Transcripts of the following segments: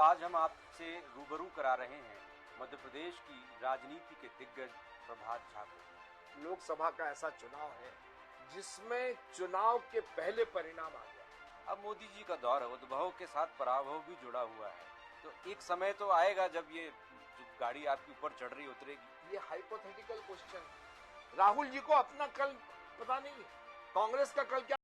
आज हम आपसे रूबरू करा रहे हैं मध्य प्रदेश की राजनीति के दिग्गज प्रभात झा को। लोकसभा का ऐसा चुनाव है जिसमें चुनाव के पहले परिणाम आ गया। अब मोदी जी का दौर है, उद्भव के साथ पराभव भी जुड़ा हुआ है, तो एक समय तो आएगा जब ये जो गाड़ी आपके ऊपर चढ़ रही उतरेगी। ये हाइपोथेटिकल क्वेश्चन है। राहुल जी को अपना कल पता नहीं है, कांग्रेस का कल क्या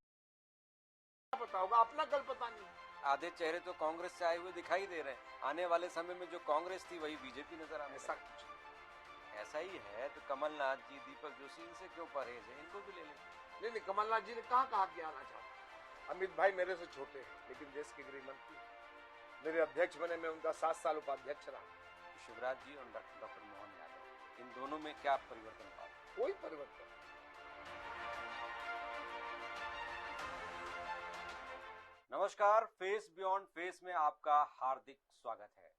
पता होगा, अपना कल पता नहीं है। आधे चेहरे तो कांग्रेस से आए हुए दिखाई दे रहे हैं। आने वाले समय में जो कांग्रेस थी वही बीजेपी नजर आने ऐसा कुछ ऐसा ही है। तो कमलनाथ जी, दीपक जोशी, इनसे क्यों परहेज है, इनको भी ले लें। नहीं, कमलनाथ जी ने कहा कि आना चाहता। अमित भाई मेरे से छोटे हैं लेकिन देश के गृह मंत्री, मेरे अध्यक्ष बने, मैं उनका 7 साल उपाध्यक्ष रहा। शिवराज जी और डॉक्टर मोहन यादव, इन दोनों में क्या परिवर्तन पाते? कोई परिवर्तन। नमस्कार, फेस बियॉन्ड फेस में आपका हार्दिक स्वागत है।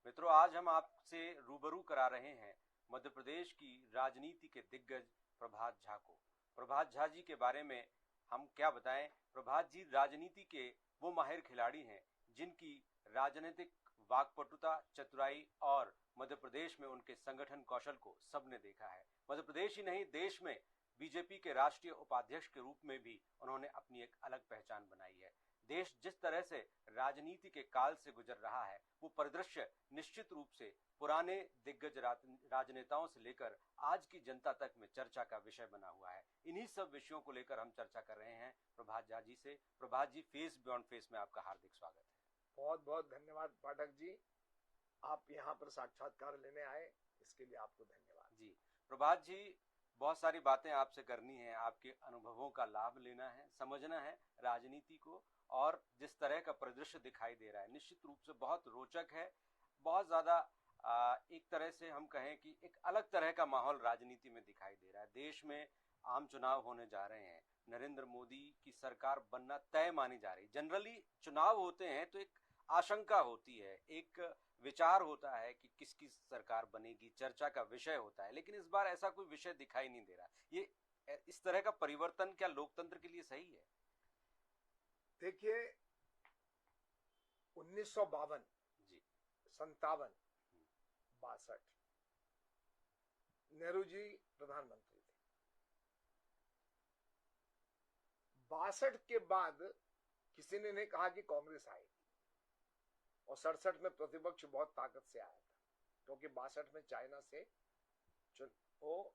मित्रों, आज हम आपसे रूबरू करा रहे हैं मध्य प्रदेश की राजनीति के दिग्गज प्रभात झा को। प्रभात झा जी के बारे में हम क्या बताएं। प्रभात जी राजनीति के वो माहिर खिलाड़ी हैं जिनकी राजनीतिक वाकपटुता, चतुराई और मध्य प्रदेश में उनके संगठन कौशल को सबने देखा है। मध्य प्रदेश ही नहीं, देश में बीजेपी के राष्ट्रीय उपाध्यक्ष के रूप में भी उन्होंने अपनी एक अलग पहचान बनाई है। देश जिस तरह से राजनीति के काल से गुजर रहा है, वो परिदृश्य निश्चित रूप से पुराने दिग्गज राजनेताओं से लेकर आज की जनता तक में चर्चा का विषय बना हुआ है। इन्हीं सब विषयों को लेकर हम चर्चा कर रहे हैं प्रभात झा जी से। प्रभात जी, फेस बियॉन्ड फेस में आपका हार्दिक स्वागत है। बहुत बहुत धन्यवाद पाठक जी, आप यहाँ पर साक्षात्कार लेने आए, इसके लिए आपको धन्यवाद। जी प्रभात जी, बहुत सारी बातें आपसे करनी है, आपके अनुभवों का लाभ लेना है, समझना है राजनीति को, और जिस तरह का परिदृश्य दिखाई दे रहा है निश्चित रूप से बहुत रोचक है। बहुत ज्यादा एक तरह से हम कहें कि एक अलग तरह का माहौल राजनीति में दिखाई दे रहा है। देश में आम चुनाव होने जा रहे हैं, नरेंद्र मोदी की सरकार बनना तय मानी जा रही। जनरली चुनाव होते हैं तो एक आशंका होती है, एक विचार होता है कि किसकी सरकार बनेगी, चर्चा का विषय होता है, लेकिन इस बार ऐसा कोई विषय दिखाई नहीं दे रहा। ये इस तरह का परिवर्तन क्या लोकतंत्र के लिए सही है? देखिए, 1952, जी, 57, 62 नेहरू जी प्रधानमंत्री थे। 62 के बाद किसी ने नहीं कहा कि कांग्रेस आएगी, और 67 में प्रतिपक्ष बहुत ताकत से आया था, क्योंकि 62 में चाइना से वो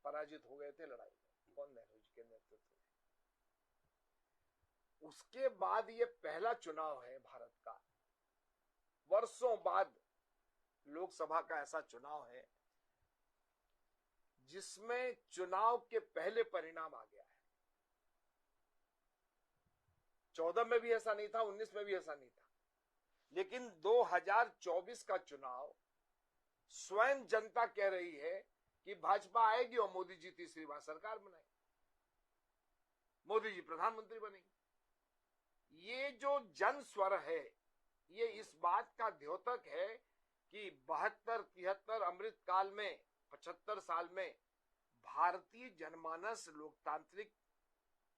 पराजित हो गए थे लड़ाई में, कौन, नेहरू जी के नेतृत्व में। उसके बाद ये पहला चुनाव है भारत का, वर्षों बाद लोकसभा का ऐसा चुनाव है जिसमें चुनाव के पहले परिणाम आ गया है। 14 में भी ऐसा नहीं था, 19 में भी ऐसा नहीं था, लेकिन 2024 का चुनाव स्वयं जनता कह रही है कि भाजपा आएगी और मोदी जी तीसरी बार सरकार बनाएंगे, मोदी जी प्रधानमंत्री बनेंगे। ये जो जन स्वर है, ये इस बात का द्योतक है कि 72-73 अमृत काल में, 75 साल में भारतीय जनमानस लोकतांत्रिक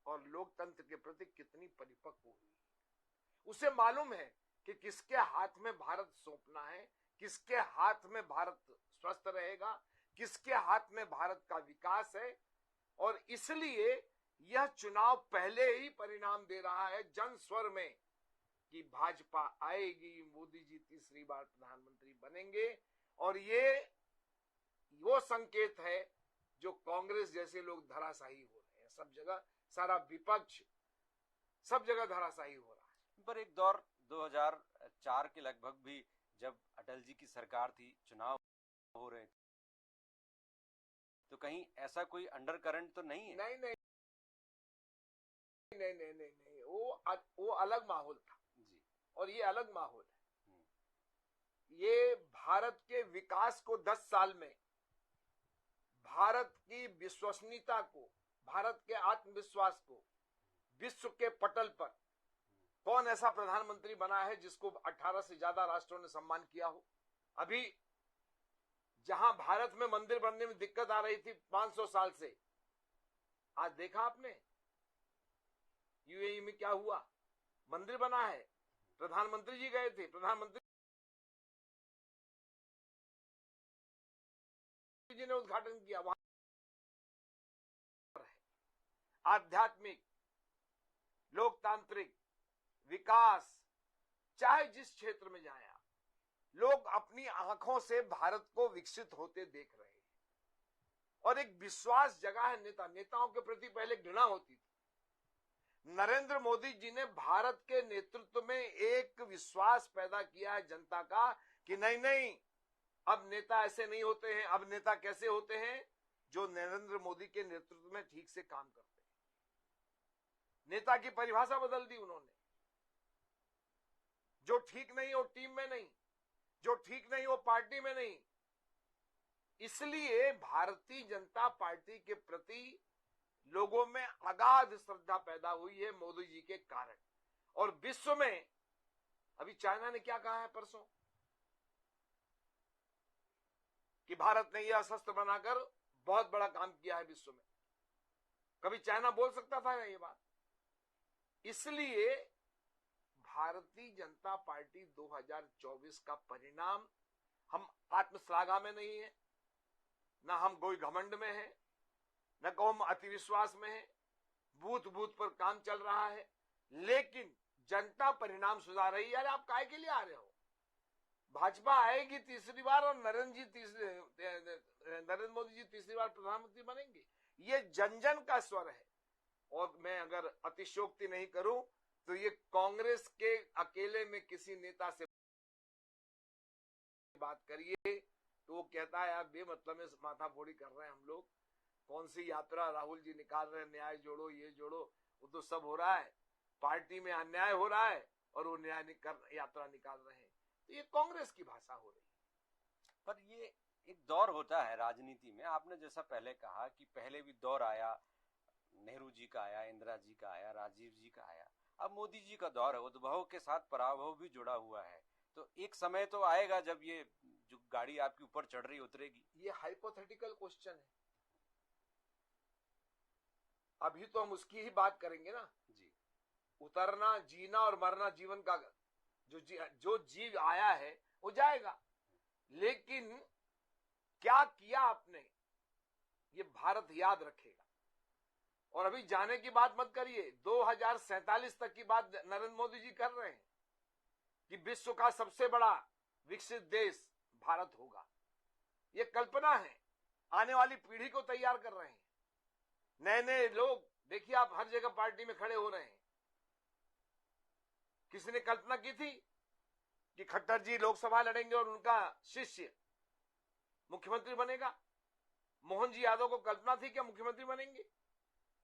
और लोकतंत्र के प्रति कितनी परिपक्व हुई। उसे मालूम है कि किसके हाथ में भारत सौंपना है, किसके हाथ में भारत स्वस्थ रहेगा, किसके हाथ में भारत का विकास है। और इसलिए यह चुनाव पहले ही परिणाम दे रहा है जन स्वर में कि भाजपा आएगी, मोदी जी तीसरी बार प्रधानमंत्री बनेंगे। और ये वो संकेत है जो कांग्रेस जैसे लोग धराशायी हो रहे हैं, सब जगह, सारा विपक्ष सब जगह धराशायी हो रहा है। पर एक दौर 2004 के लगभग भी, जब अटल जी की सरकार थी, चुनाव हो रहे थे, तो कहीं ऐसा कोई अंडर करंट तो नहीं है? नहीं, वो अलग माहौल था जी, और ये अलग माहौल है। ये भारत के विकास को 10 साल में, भारत की विश्वसनीयता को, भारत के आत्मविश्वास को विश्व के पटल पर, कौन ऐसा प्रधानमंत्री बना है जिसको 18 से ज्यादा राष्ट्रों ने सम्मान किया हो? अभी जहां भारत में मंदिर बनने में दिक्कत आ रही थी 500 साल से, आज देखा आपने यूएई में क्या हुआ? मंदिर बना है, प्रधानमंत्री जी गए थे, प्रधानमंत्री ने उद्घाटन किया, वहां आध्यात्मिक, लोकतांत्रिक, विकास, चाहे जिस क्षेत्र में जाए आप, लोग अपनी आंखों से भारत को विकसित होते देख रहे हैं और एक विश्वास जगा है। नेताओं के प्रति पहले घृणा होती थी। नरेंद्र मोदी जी ने भारत के नेतृत्व में एक विश्वास पैदा किया है जनता का कि नहीं नहीं, अब नेता ऐसे नहीं होते हैं। अब नेता कैसे होते हैं? जो नरेंद्र मोदी के नेतृत्व में ठीक से काम करते हैं। नेता की परिभाषा बदल दी उन्होंने। जो ठीक नहीं हो टीम में नहीं, जो ठीक नहीं हो पार्टी में नहीं। इसलिए भारतीय जनता पार्टी के प्रति लोगों में अगाध श्रद्धा पैदा हुई है मोदी जी के कारण। और विश्व में अभी चाइना ने क्या कहा है परसों कि भारत ने यह शस्त्र बनाकर बहुत बड़ा काम किया है विश्व में। कभी चाइना बोल सकता था ये बात? इसलिए भारतीय जनता पार्टी 2024 का परिणाम हम आत्मश्लाघा में नहीं है, ना हम कोई घमंड में है, न को हम अतिविश्वास में है। बूथ बूथ पर काम चल रहा है, लेकिन जनता परिणाम सुधार रही है। यार आप काहे के लिए आ रहे हो? भाजपा आएगी तीसरी बार और नरेंद्र मोदी जी तीसरी बार प्रधानमंत्री बनेंगे। ये जन जन का स्वर है। और मैं अगर अतिशयोक्ति नहीं करूं तो ये कांग्रेस के अकेले में किसी नेता से बात करिए तो वो कहता है यार बेमतलब में माथाफोड़ी कर रहे हैं हम लोग। कौन सी यात्रा राहुल जी निकाल रहे हैं, न्याय जोड़ो ये जोड़ो, वो तो सब हो रहा है। पार्टी में अन्याय हो रहा है और वो न्याय यात्रा निकाल रहे हैं। तो ये कांग्रेस की भाषा हो रही है। पर ये एक दौर होता है राजनीति में। आपने जैसा पहले कहा कि पहले भी दौर आया, नेहरू जी का आया, इंदिरा जी का आया, राजीव जी का आया, अब मोदी जी का दौर है। उद्भव के साथ पराभव भी जुड़ा हुआ है। तो एक समय तो आएगा जब ये जो गाड़ी आपके ऊपर चढ़ रही उतरेगी। ये हाइपोथेटिकल क्वेश्चन है। अभी तो हम उसकी ही बात करेंगे ना जी। उतरना, जीना और मरना जीवन का जो जीव आया है वो जाएगा। लेकिन क्या किया आपने ये भारत याद रखेगा। और अभी जाने की बात मत करिए। 2047 तक की बात नरेंद्र मोदी जी कर रहे हैं कि विश्व का सबसे बड़ा विकसित देश भारत होगा। ये कल्पना है, आने वाली पीढ़ी को तैयार कर रहे हैं। नए नए लोग देखिए आप हर जगह पार्टी में खड़े हो रहे हैं। किसी ने कल्पना की थी कि खट्टर जी लोकसभा लड़ेंगे और उनका शिष्य मुख्यमंत्री बनेगा? मोहन जी यादव को कल्पना थी कि मुख्यमंत्री बनेंगे?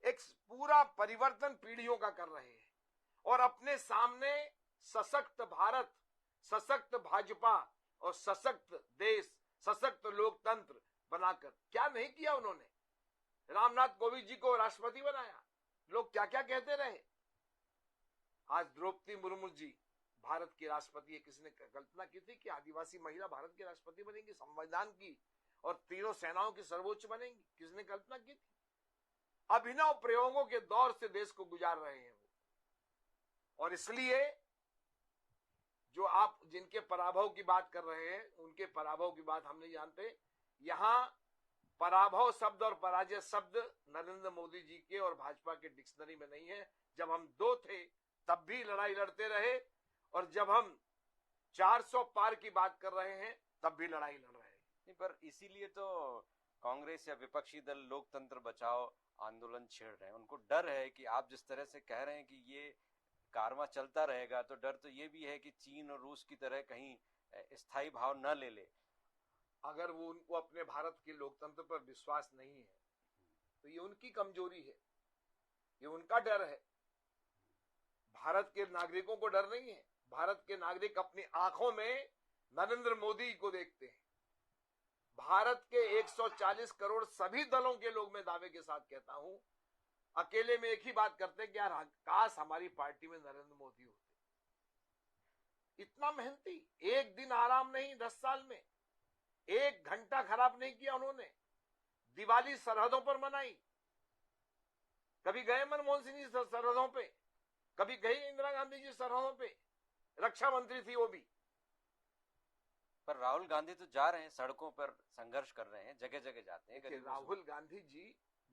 एक पूरा परिवर्तन पीढ़ियों का कर रहे हैं और अपने सामने सशक्त भारत, सशक्त भाजपा और सशक्त देश, सशक्त लोकतंत्र बनाकर क्या नहीं किया उन्होंने। रामनाथ कोविंद जी को राष्ट्रपति बनाया। लोग क्या क्या कहते रहे। आज द्रौपदी मुर्मू जी भारत की राष्ट्रपति है। किसी ने कल्पना की थी कि आदिवासी महिला भारत की राष्ट्रपति बनेंगी, संविधान की और तीनों सेनाओं की सर्वोच्च बनेंगी? किसने कल्पना की थी? अभिनव प्रयोगों के दौर से देश को गुजार रहे हैं वो। और इसलिए जो आप जिनके पराभव की बात कर रहे हैं, उनके पराभव की बात हम नहीं जानते। यहां पराभव शब्द और पराजय शब्द नरेंद्र मोदी जी के और भाजपा के डिक्शनरी में नहीं है। जब हम दो थे तब भी लड़ाई लड़ते रहे और जब हम 400 पार की बात कर रहे हैं तब भी लड़ाई लड़ रहे हैं। नहीं, पर इसीलिए तो कांग्रेस या विपक्षी दल लोकतंत्र बचाओ आंदोलन छेड़ रहे हैं। उनको डर है कि आप जिस तरह से कह रहे हैं कि ये कारवां चलता रहेगा, तो डर तो ये भी है कि चीन और रूस की तरह कहीं स्थायी भाव न ले ले। अगर वो उनको अपने भारत के लोकतंत्र पर विश्वास नहीं है तो ये उनकी कमजोरी है, ये उनका डर है। भारत के नागरिकों को डर नहीं है। भारत के नागरिक अपनी आंखों में नरेंद्र मोदी को देखते हैं। भारत के 140 करोड़ सभी दलों के लोग, मैं दावे के साथ कहता हूं, अकेले में एक ही बात करते हैं कि यार काश हमारी पार्टी में नरेंद्र मोदी होते। इतना मेहनती, एक दिन आराम नहीं 10 साल में, एक घंटा खराब नहीं किया उन्होंने। दिवाली सरहदों पर मनाई। कभी गए मनमोहन सिंह जी सरहदों पे, कभी गई इंदिरा गांधी जी सरहदों पे, रक्षा मंत्री थी वो भी। पर राहुल गांधी तो जा रहे हैं, सड़कों पर संघर्ष कर रहे हैं, जगह जगह जाते हैं। कि राहुल गांधी जी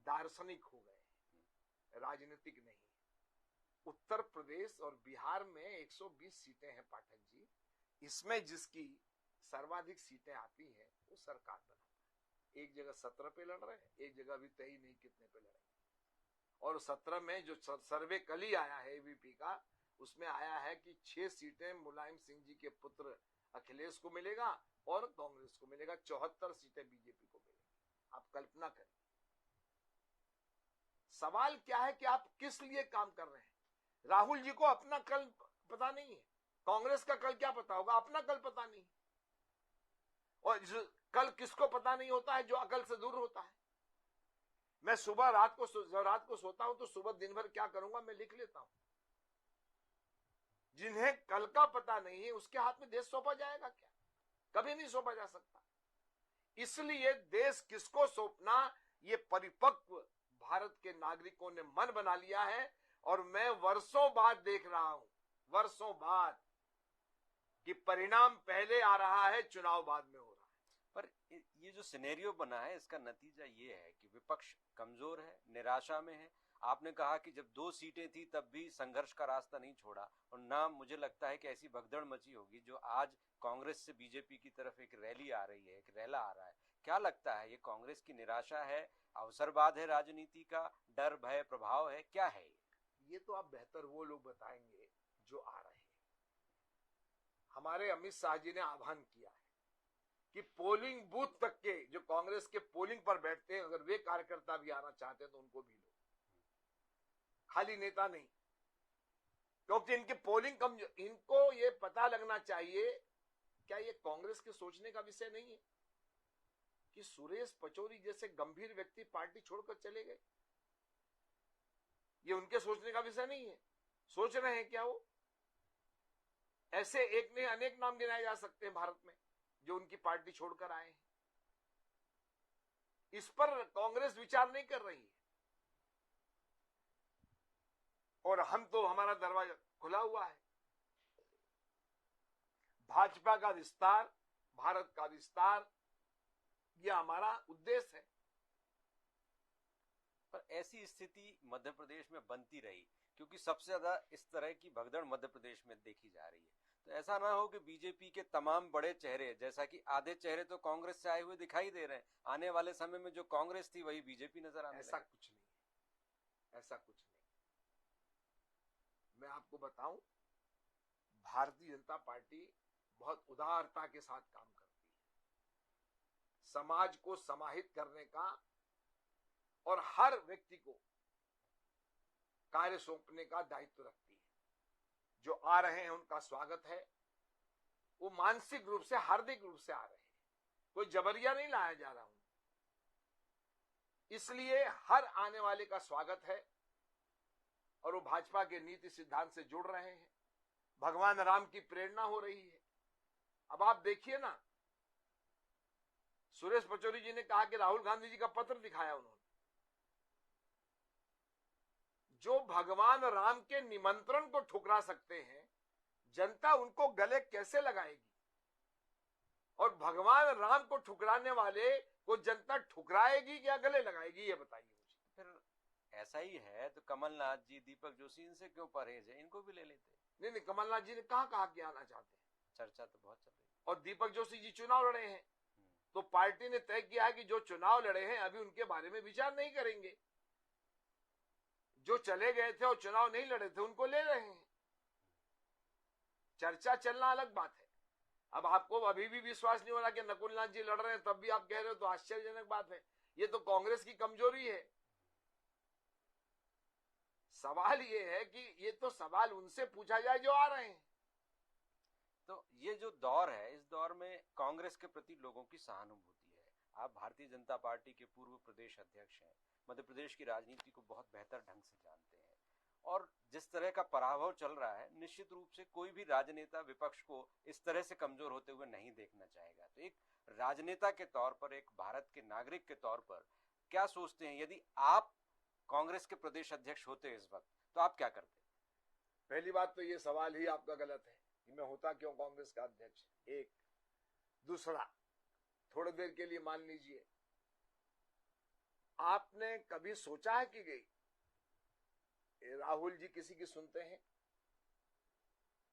दार्शनिक हो गए, राजनीतिक नहीं। उत्तर प्रदेश और बिहार में 120 सीटें हैं पाठक जी, इसमें जिसकी सर्वाधिक सीटें आती हैं वो सरकार बनाता है। एक जगह 17 पे लड़ रहे हैं, एक जगह भी तय नहीं कितने पे लड़ेंगे। और 17 में जो सर्वे कल ही आया है एबीपी का, उसमें आया है कि 6 सीटें मुलायम सिंह जी के पुत्र अखिलेश को मिलेगा और कांग्रेस को मिलेगा, 74 सीटें बीजेपी को मिलेगी। आप कल्पना करें। सवाल क्या है कि आप किस लिए काम कर रहे हैं। राहुल जी को अपना कल पता नहीं है, कांग्रेस का कल क्या पता होगा, अपना कल पता नहीं। और कल किसको पता नहीं होता है, जो अकल से दूर होता है। मैं सुबह रात को सोता हूं तो सुबह दिन भर क्या करूंगा मैं लिख लेता हूं। जिन्हें कल का पता नहीं है उसके हाथ में देश सौंपा जाएगा क्या? कभी नहीं सौंपा जा सकता। इसलिए देश किसको सौंपना, ये परिपक्व भारत के नागरिकों ने मन बना लिया है। और मैं वर्षों बाद देख रहा हूं, वर्षों बाद, कि परिणाम पहले आ रहा है, चुनाव बाद में हो रहा है। पर ये जो सिनेरियो बना है, इसका नतीजा ये है कि विपक्ष कमजोर है, निराशा में है। आपने कहा कि जब 2 सीटें थी तब भी संघर्ष का रास्ता नहीं छोड़ा, और ना मुझे लगता है कि ऐसी भगदड़ मची होगी जो आज कांग्रेस से बीजेपी की तरफ एक रैली आ रही है, एक रैला आ रहा है। क्या लगता है, ये कांग्रेस की निराशा है, अवसरवाद है, राजनीति का डर, भय, प्रभाव है, क्या है ये तो आप बेहतर वो लोग बताएंगे जो आ रहे हैं। हमारे अमित शाह जी ने आह्वान किया है कि पोलिंग बूथ तक के जो कांग्रेस के पोलिंग पर बैठते हैं, अगर वे कार्यकर्ता भी आना चाहते हैं तो उनको भी लो, खाली नेता नहीं। क्योंकि इनकी पोलिंग कम, इनको ये पता लगना चाहिए, क्या ये कांग्रेस के सोचने का विषय नहीं है कि सुरेश पचौरी जैसे गंभीर व्यक्ति पार्टी छोड़कर चले गए? ये उनके सोचने का विषय नहीं है। सोच रहे हैं क्या वो? ऐसे एक ने अनेक नाम गिनाए जा सकते हैं भारत में जो उनकी पार्टी छोड़कर आए हैं। इस पर कांग्रेस विचार नहीं कर रही है। और हम तो, हमारा दरवाजा खुला हुआ है। भाजपा का विस्तार, भारत का विस्तार, यह हमारा उद्देश्य है। पर ऐसी स्थिति मध्य प्रदेश में बनती रही, क्योंकि सबसे ज्यादा इस तरह की भगदड़ मध्य प्रदेश में देखी जा रही है। तो ऐसा ना हो कि बीजेपी के तमाम बड़े चेहरे, जैसा कि आधे चेहरे तो कांग्रेस से आए हुए दिखाई दे रहे हैं, आने वाले समय में जो कांग्रेस थी वही बीजेपी नजर आने ऐसा कुछ नहीं है, ऐसा कुछ नहीं। मैं आपको बताऊं, भारतीय जनता पार्टी बहुत उदारता के साथ काम करती है, समाज को समाहित करने का, और हर व्यक्ति को कार्य सौंपने का दायित्व रखती है। जो आ रहे हैं उनका स्वागत है। वो मानसिक रूप से, हार्दिक रूप से आ रहे हैं, कोई जबरिया नहीं लाया जा रहा हूं। इसलिए हर आने वाले का स्वागत है, और वो भाजपा के नीति सिद्धांत से जुड़ रहे हैं। भगवान राम की प्रेरणा हो रही है। अब आप देखिए ना, सुरेश पचौरी जी ने कहा कि राहुल गांधी जी का पत्र दिखाया उन्होंने। जो भगवान राम के निमंत्रण को ठुकरा सकते हैं, जनता उनको गले कैसे लगाएगी? और भगवान राम को ठुकराने वाले को जनता ठुकराएगी या गले लगाएगी, ये बताइए मुझे। फिर ऐसा ही है तो कमलनाथ जी, दीपक जोशी, इनसे क्यों परहेज है? इनको भी ले लेते। नहीं, कमलनाथ जी ने कहा कि आना चाहते हैं, चर्चा तो बहुत चल रही है। और दीपक जोशी जी चुनाव लड़े हैं, तो पार्टी ने तय किया है कि जो चुनाव लड़े हैं अभी उनके बारे में विचार नहीं करेंगे। जो चले गए थे और चुनाव नहीं लड़े थे उनको ले रहे हैं। चर्चा चलना अलग बात है। अब आपको अभी भी विश्वास नहीं हो रहा कि नकुलनाथ जी लड़ रहे हैं, तब भी आप कह रहे हो, तो आश्चर्यजनक बात है। ये तो कांग्रेस की कमजोरी है। सवाल ये है कि ये तो सवाल उनसे पूछा जाए जो आ रहे हैं। तो ये जो दौर है, इस दौर में कांग्रेस के प्रति लोगों की सहानुभूति है। आप भारतीय जनता पार्टी के पूर्व प्रदेश अध्यक्ष हैं, मध्य प्रदेश की राजनीति को बहुत बेहतर ढंग से जानते हैं, और जिस तरह का पराभव चल रहा है, निश्चित रूप से कोई भी राजनेता विपक्ष को इस तरह से कमजोर होते हुए नहीं देखना चाहेगा। तो एक राजनेता के तौर पर, एक भारत के नागरिक के तौर पर क्या सोचते हैं, यदि आप कांग्रेस के प्रदेश अध्यक्ष होते इस वक्त, तो आप क्या करते? पहली बात तो ये सवाल ही आपका गलत है कि मैं होता क्यों कांग्रेस का अध्यक्ष। एक, दूसरा, थोड़ी देर के लिए मान लीजिए, आपने कभी सोचा है कि राहुल जी किसी की सुनते हैं?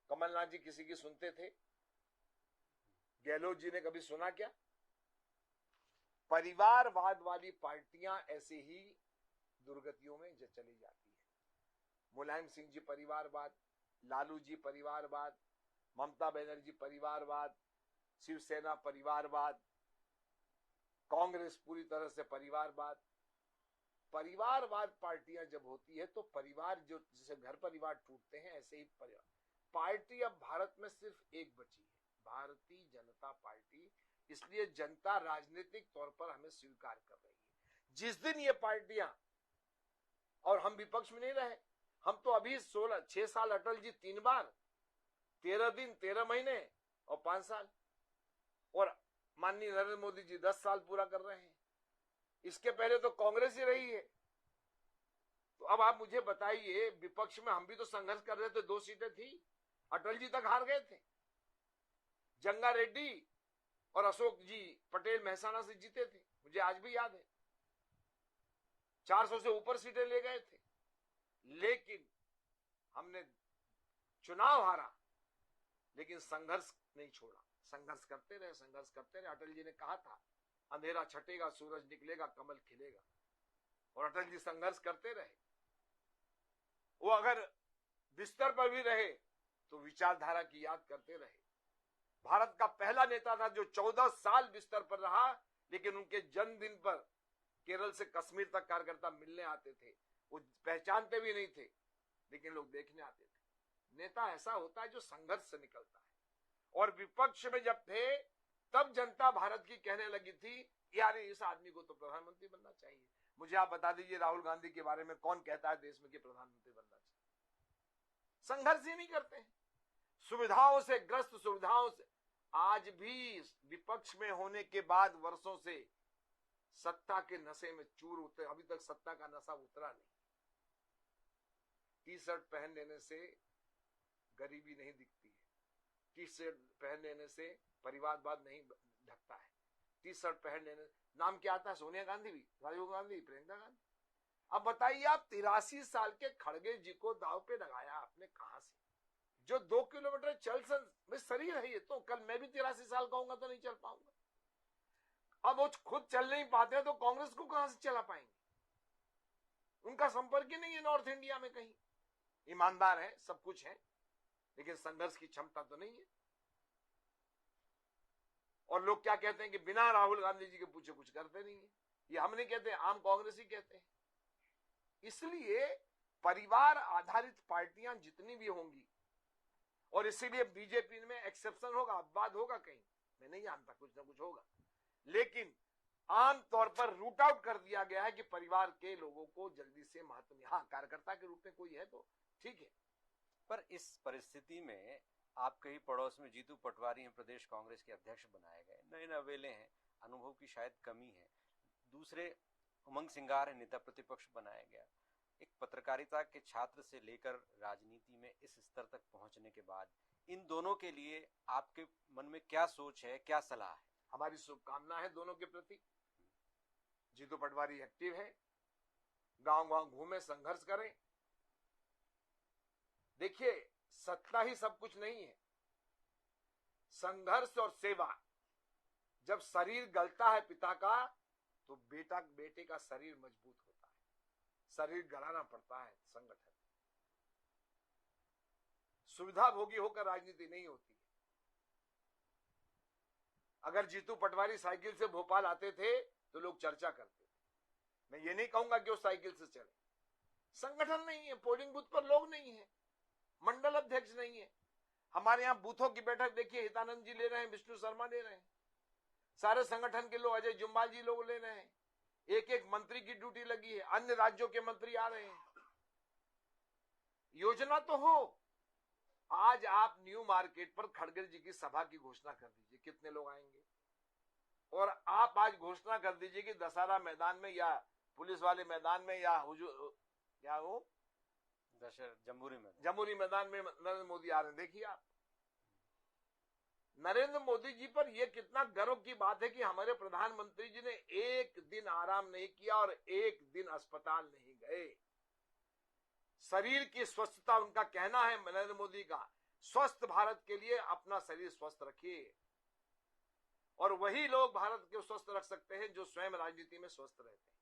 कमलनाथ जी किसी की सुनते थे? गहलोत जी ने कभी सुना क्या? परिवारवाद वाली पार्टियां ऐसे ही दुर्गतियों में चली जाती है। मुलायम सिंह जी परिवारवाद, लालू जी परिवारवाद, ममता बनर्जी परिवारवाद, शिवसेना परिवारवाद, कांग्रेस पूरी तरह से परिवारवाद। परिवारवाद पार्टियां जब होती है तो परिवार, जो जैसे घर परिवार टूटते हैं, ऐसे ही परिवार पार्टी अब भारत में सिर्फ एक बची है, भारतीय जनता पार्टी। इसलिए जनता राजनीतिक तौर पर हमें स्वीकार कर रही है। जिस दिन ये पार्टियां, और हम विपक्ष में नहीं रहे, हम तो अभी 6 साल, अटल जी 3 बार, 13 दिन, 13 महीने और 5 साल, और माननीय नरेंद्र मोदी जी 10 साल पूरा कर रहे हैं। इसके पहले तो कांग्रेस ही रही है। तो अब आप मुझे बताइए, विपक्ष में हम भी तो संघर्ष कर रहे थे, 2 सीटें थी, अटल जी तक हार गए थे। जंगा रेड्डी और अशोक जी पटेल मेहसाणा से जीते थे, मुझे आज भी याद है। 400 से ऊपर सीटें ले गए थे, लेकिन हमने चुनाव हारा, लेकिन संघर्ष नहीं छोड़ा। संघर्ष करते रहे, संघर्ष करते रहे। अटल जी ने कहा था, अंधेरा छटेगा, सूरज निकलेगा, कमल खिलेगा, और अटल जी संघर्ष करते रहे। वो अगर बिस्तर पर भी रहे तो विचारधारा की याद करते रहे। भारत का पहला नेता था जो 14 साल बिस्तर पर रहा, लेकिन उनके जन्मदिन पर केरल से कश्मीर तक कार्यकर्ता मिलने आते थे। वो पहचानते भी नहीं थे, लेकिन लोग देखने आते थे। नेता ऐसा होता है जो संघर्ष से निकलता है। और विपक्ष में जब थे, तब जनता भारत की कहने लगी थी, यार इस आदमी को तो प्रधानमंत्री बनना चाहिए। मुझे आप बता दीजिए, राहुल गांधी के बारे में कौन कहता है देश में कि प्रधानमंत्री बनना चाहिए? संघर्ष ही नहीं करते हैं। सुविधाओं से ग्रस्त, सुविधाओं से आज भी विपक्ष में होने के बाद वर्षों से सत्ता के नशे में चूर होते, अभी तक सत्ता का नशा उतरा नहीं। टी शर्ट पहन लेने से गरीबी नहीं दिखती है, टी शर्ट पहन लेने से परिवारवाद नहीं ढकता है। टी शर्ट पहन लेने, नाम क्या आता है? सोनिया गांधी भी, राजीव गांधी, प्रियंका गांधी। अब बताइए आप, 83 साल के खड़गे जी को दाव पे लगाया आपने कहां से? जो 2 किलोमीटर चल में शरीर है ये, तो कल मैं भी 83 साल का होऊंगा तो नहीं चल पाऊंगा। अब वो खुद चल नहीं पाते हैं तो कांग्रेस को कहां से चला पाएंगे? उनका संपर्क ही नहीं है नॉर्थ इंडिया में कहीं। ईमानदार है, सब कुछ है, लेकिन संघर्ष की क्षमता तो नहीं है। और लोग क्या कहते हैं कि बिना राहुल गांधी जी के पूछे कुछ करते नहीं है। ये हम नहीं कहते, आम कांग्रेस ही कहते हैं। इसलिए परिवार आधारित पार्टियां जितनी भी होंगी, और इसीलिए बीजेपी में एक्सेप्शन होगा, अपवाद होगा कहीं, मैं नहीं जानता, कुछ ना कुछ होगा, लेकिन आम तौर पर रूट आउट कर दिया गया है कि परिवार के लोगों को जल्दी से महत्व नहीं। हाँ, कार्यकर्ता के रूप में कोई है तो ठीक है। पर इस परिस्थिति में आपके ही पड़ोस में जीतू पटवारी हैं, प्रदेश कांग्रेस के अध्यक्ष बनाए गए, नए नवेले हैं, अनुभव की शायद कमी है। दूसरे उमंग सिंगार है, नेता प्रतिपक्ष बनाया गया। एक पत्रकारिता के छात्र से लेकर राजनीति में इस स्तर तक पहुंचने के बाद इन दोनों के लिए आपके मन में क्या सोच है, क्या सलाह है? हमारी शुभकामना है दोनों के प्रति। जीतू पटवारी एक्टिव है, गांव-गांव घूमे, संघर्ष करें। देखिए, सत्ता ही सब कुछ नहीं है, संघर्ष और सेवा। जब शरीर गलता है पिता का, तो बेटे का शरीर मजबूत होता है। शरीर गलाना पड़ता है संगठन। सुविधा भोगी होकर राजनीति नहीं होती है। अगर जीतू पटवारी साइकिल से भोपाल आते थे तो लोग चर्चा करते थे। मैं ये नहीं कहूंगा कि वो साइकिल से चले। संगठन नहीं है, पोलिंग बूथ पर लोग नहीं है, मंडल अध्यक्ष नहीं है। हमारे यहां बूथों की बैठक देखिए, हितानंद जी ले रहे हैं, विष्णु शर्मा ले रहे हैं, सारे संगठन के लोग, अजय जुम्बाल जी लोग ले रहे हैं। एक एक मंत्री की ड्यूटी लगी है, अन्य राज्यों के मंत्री आ रहे हैं। योजना तो हो। आज आप न्यू मार्केट पर खड़गे जी की सभा की घोषणा कर दीजिए, कितने लोग आएंगे। और आप आज घोषणा कर दीजिए कि दशहरा मैदान में या पुलिस वाले मैदान में या वो जमहूरी मैदान में नरेंद्र मोदी आ रहे हैं। देखिए आप, नरेंद्र मोदी जी पर यह कितना गर्व की बात है कि हमारे प्रधानमंत्री जी ने एक दिन आराम नहीं किया और एक दिन अस्पताल नहीं गए। शरीर की स्वस्थता उनका कहना है नरेंद्र मोदी का, स्वस्थ भारत के लिए अपना शरीर स्वस्थ रखिए। और वही लोग भारत को स्वस्थ रख सकते हैं जो स्वयं राजनीति में स्वस्थ रहते हैं।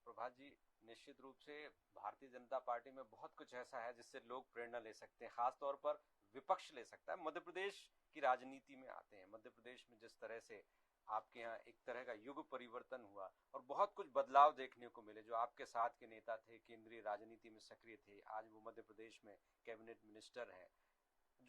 प्रभात जी, निश्चित रूप से भारतीय जनता पार्टी में बहुत कुछ ऐसा है जिससे लोग प्रेरणा ले सकते हैं, खासतौर पर विपक्ष ले सकता है। मध्य प्रदेश की राजनीति में आते हैं, मध्य प्रदेश में जिस तरह से आपके यहाँ एक तरह का युग परिवर्तन हुआ और बहुत कुछ बदलाव देखने को मिले। जो आपके साथ के नेता थे, केंद्रीय राजनीति में सक्रिय थे, आज वो मध्य प्रदेश में कैबिनेट मिनिस्टर हैं।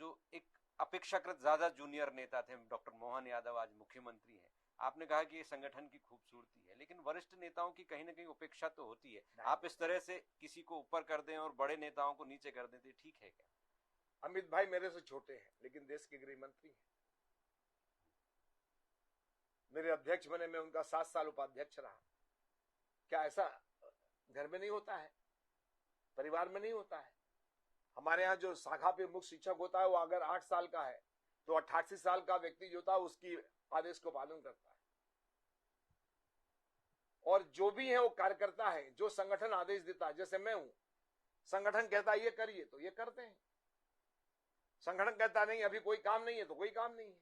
जो एक अपेक्षाकृत ज्यादा जूनियर नेता थे, डॉक्टर मोहन यादव, आज मुख्यमंत्री हैं। आपने कहा कि ये संगठन की खूबसूरती है, लेकिन वरिष्ठ नेताओं की कहीं ना कहीं उपेक्षा तो होती है। आप इस तरह से किसी को ऊपर कर दें और बड़े नेताओं को नीचे कर दें, ठीक है क्या? अमित भाई मेरे से छोटे हैं लेकिन देश के गृह मंत्री हैं। मेरे अध्यक्ष बने, मैं उनका 7 साल उपाध्यक्ष रहा। क्या ऐसा घर में नहीं होता है, परिवार में नहीं होता है? हमारे यहाँ जो शाखा पे मुख्य शिक्षक होता है वो अगर 8 साल का है तो 88 साल का व्यक्ति जो था उसकी आदेश को पालन करता है। और जो भी है वो कार्यकर्ता है, जो संगठन आदेश देता है। जैसे मैं हूं, संगठन कहता है ये करिए तो ये करते हैं, संगठन कहता नहीं अभी कोई काम नहीं है तो कोई काम नहीं है।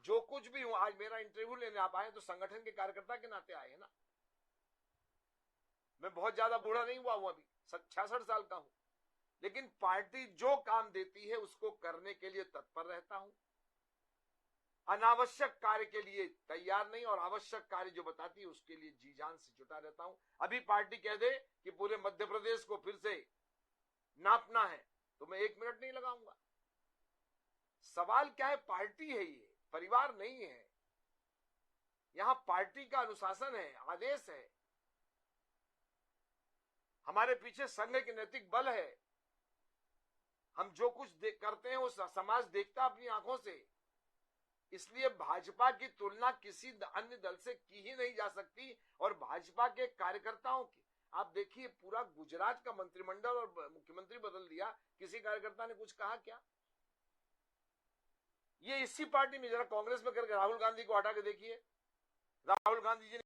जो कुछ भी हूं, आज मेरा इंटरव्यू लेने आप आए तो संगठन के कार्यकर्ता के नाते आए हैं ना। मैं बहुत ज्यादा बूढ़ा नहीं हुआ हूं, अभी 66 साल का हूं, लेकिन पार्टी जो काम देती है उसको करने के लिए तत्पर रहता हूं। अनावश्यक कार्य के लिए तैयार नहीं और आवश्यक कार्य जो बताती है उसके लिए जी जान से जुटा रहता हूं। अभी पार्टी कह दे कि पूरे मध्य प्रदेश को फिर से नापना है तो मैं 1 मिनट नहीं लगाऊंगा। सवाल क्या है, पार्टी है, ये परिवार नहीं है। यहां पार्टी का अनुशासन है, आदेश है। हमारे पीछे संघ के नैतिक बल है। हम जो कुछ करते हैं वो समाज देखता अपनी आंखों से। इसलिए भाजपा की तुलना किसी अन्य दल से की ही नहीं जा सकती। और भाजपा के कार्यकर्ताओं की आप देखिए, पूरा गुजरात का मंत्रिमंडल और मुख्यमंत्री बदल दिया, किसी कार्यकर्ता ने कुछ कहा क्या? ये इसी पार्टी में, जरा कांग्रेस में करके राहुल गांधी को हटा के देखिए। राहुल गांधी जी ने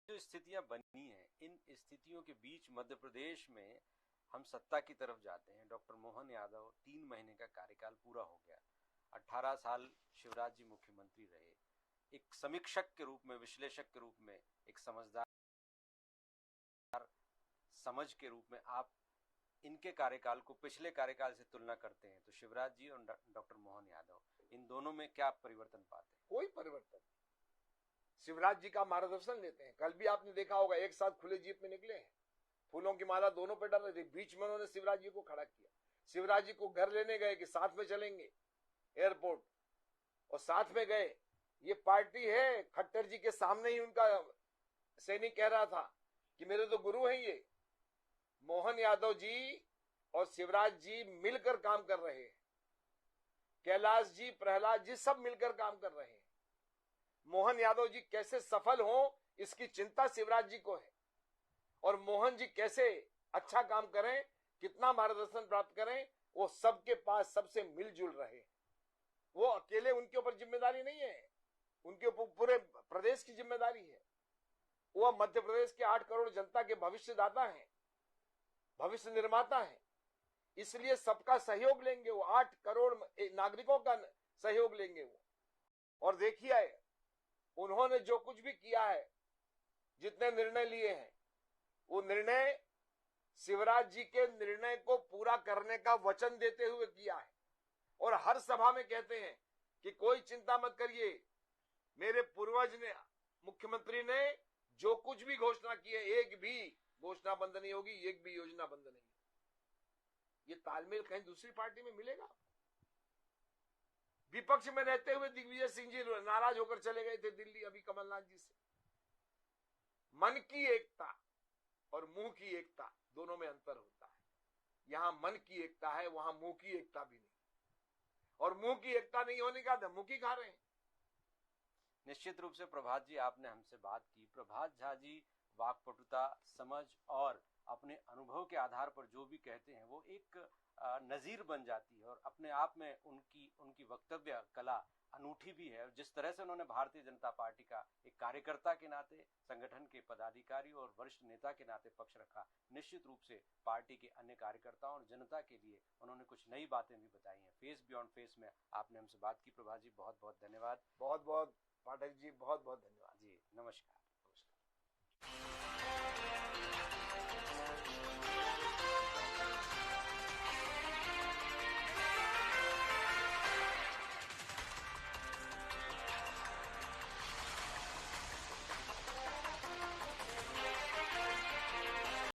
जो स्थितियां बनी हैं, इन स्थितियों के बीच मध्य प्रदेश में हम सत्ता की तरफ जाते हैं। डॉक्टर मोहन यादव 3 महीने का कार्यकाल पूरा हो गया। 18 साल शिवराज जी मुख्यमंत्री रहे। एक समीक्षक के रूप में, विश्लेषक के रूप में, एक समझदार समझ के रूप में आप इनके कार्यकाल को पिछले कार्यकाल से तुलना करते हैं तो शिवराज जी और डॉक्टर मोहन यादव, इन दोनों में क्या परिवर्तन पाते हैं? कोई परिवर्तन। शिवराज जी का मार्गदर्शन लेते हैं। कल भी आपने देखा होगा, एक साथ खुले जीप में निकले हैं, फूलों की माला दोनों पे डाल रहे थे, बीच में उन्होंने शिवराज जी को खड़ा किया। शिवराज जी को घर लेने गए कि साथ में चलेंगे एयरपोर्ट, और साथ में गए। ये पार्टी है, खट्टर जी के सामने ही उनका सैनिक कह रहा था कि मेरे तो गुरु हैं ये। मोहन यादव जी और शिवराज जी मिलकर काम कर रहे हैं। कैलाश जी, प्रहलाद जी सब मिलकर काम कर रहे हैं। मोहन यादव जी कैसे सफल हो इसकी चिंता शिवराज जी को है, और मोहन जी कैसे अच्छा काम करें, कितना मार्गदर्शन प्राप्त करें, वो सबके पास सबसे मिलजुल रहे। वो अकेले, उनके ऊपर जिम्मेदारी नहीं है, उनके ऊपर पूरे प्रदेश की जिम्मेदारी है। वो मध्य प्रदेश के 8 करोड़ जनता के भविष्यदाता हैं, भविष्य निर्माता हैं। इसलिए सबका सहयोग लेंगे वो, 8 करोड़ नागरिकों का सहयोग लेंगे वो। और देखिए उन्होंने जो कुछ भी किया है, जितने निर्णय लिए हैं, वो निर्णय शिवराज जी के निर्णय को पूरा करने का वचन देते हुए किया है। और हर सभा में कहते हैं कि कोई चिंता मत करिए, मेरे पूर्वज ने, मुख्यमंत्री ने जो कुछ भी घोषणा की है, एक भी घोषणा बंद नहीं होगी, एक भी योजना बंद नहीं होगी। ये तालमेल कहीं दूसरी पार्टी में मिलेगा? विपक्ष में रहते हुए दिग्विजय सिंह जी नाराज होकर चले गए थे दिल्ली अभी कमलनाथ जी से। मन की एकता और मुंह की एकता दोनों में अंतर होता है। यहां मन की एकता है, वहां मुंह की एकता भी नहीं। और मुंह की एकता नहीं होने का धमुकी खा रहे हैं। निश्चित रूप से प्रभात जी, आपने हमसे बात की। प्रभात झा जी वाक्पटुता, समझ और अपने अनुभव के आधार पर जो भी कहते हैं वो एक नजीर बन जाती है और अपने आप में उनकी वक्तव्य कला अनूठी भी है। जिस तरह से उन्होंने भारतीय जनता पार्टी का एक कार्यकर्ता के नाते, संगठन के पदाधिकारी और वरिष्ठ नेता के नाते पक्ष रखा, निश्चित रूप से पार्टी के अन्य कार्यकर्ताओं और जनता के लिए उन्होंने कुछ नई बातें भी बताई हैं। फेस बियॉन्ड फेस में आपने हमसे बात की। प्रभा जी, बहुत बहुत धन्यवाद। बहुत बहुत पाठक जी, बहुत बहुत धन्यवाद जी, नमस्कार। नमस्कार।